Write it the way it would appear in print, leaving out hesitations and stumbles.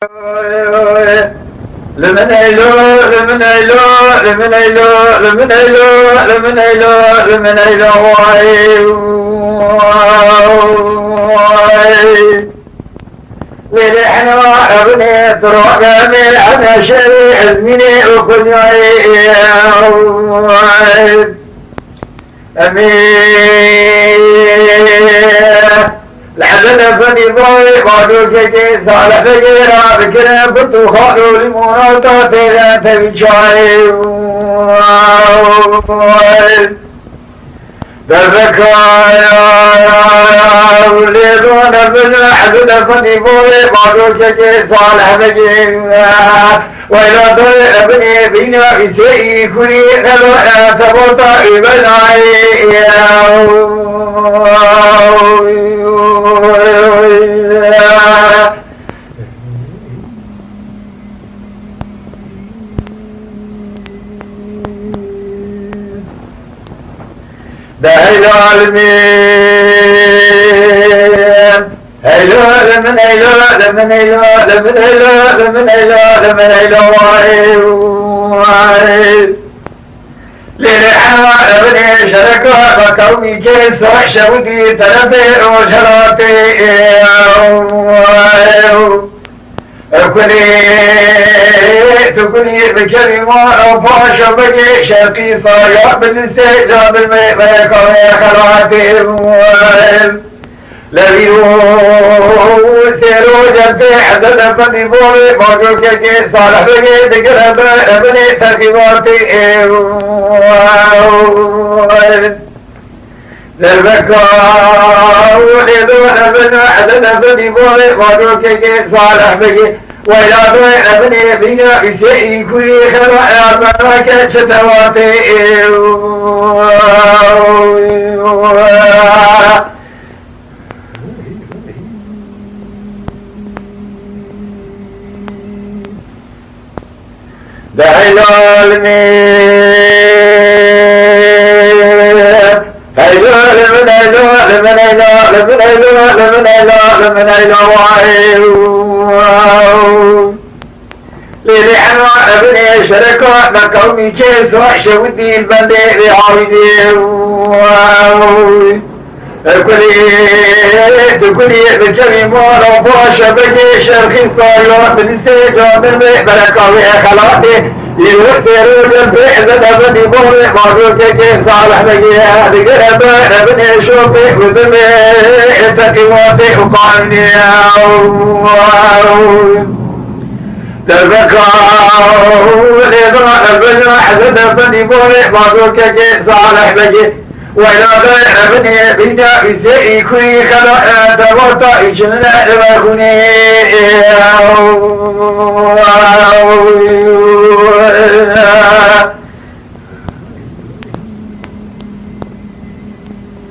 لمن ايلو لمن ايلو لمن ايلو لمن ايلو لمن ايلو لمن ايلو ولحنا ابني تروح من انا شريع مني وكل امين لحظنا فني بوي قالوا جدي صالح بجيرا بكرا بطو خالوا لمونا تاتينا تبجاي بذكايا وليدون بالحظنا فني بوي قالوا جدي صالح بجيرا وإلى طول ابني بنا بشيء كلي نبأ تبطأ بناي داعي العالمين هيلو لمن هيلو لمن هيلو لمن هيلو لمن هيلو لمن هيلو للحنا ابني شركة وكوني جيس وحشودي تنبئ وشراتي تكوني بكلمة وفاش بجي شرقي صايا بالاستهجاب الميقى خلاتي لبيو سيرو جبي حدد فني بوري موجو كي صالح بجي دقرب ابني تقيماتي للبكا ولدون ابن حدد فني بوري موجو كي صالح بجي ويلادون ابني بنا بشيء كل خرائع مراكة شتواتي داعي العالمين هيلو لمن هيلو لمن هيلو لمن هيلو لمن هيلو لمن هيلو للحنا ابني شركة لقومي جيس وحشودي البندي عايدي تكوني بجميع مالا وفاشا بجي شرخي صايا بالاستيجاب المقبلة خلاتي يوثروا جنبي ذنبني بوري مارو كي صالح بجي هذه قربة ابني شوفي وذنبي تقواتي وقعني تذكروا لذا البجرح ذنبني بوري مارو كي صالح بجي وإلى ابني بنا بشيء كل خلق تبطأ جنة وغني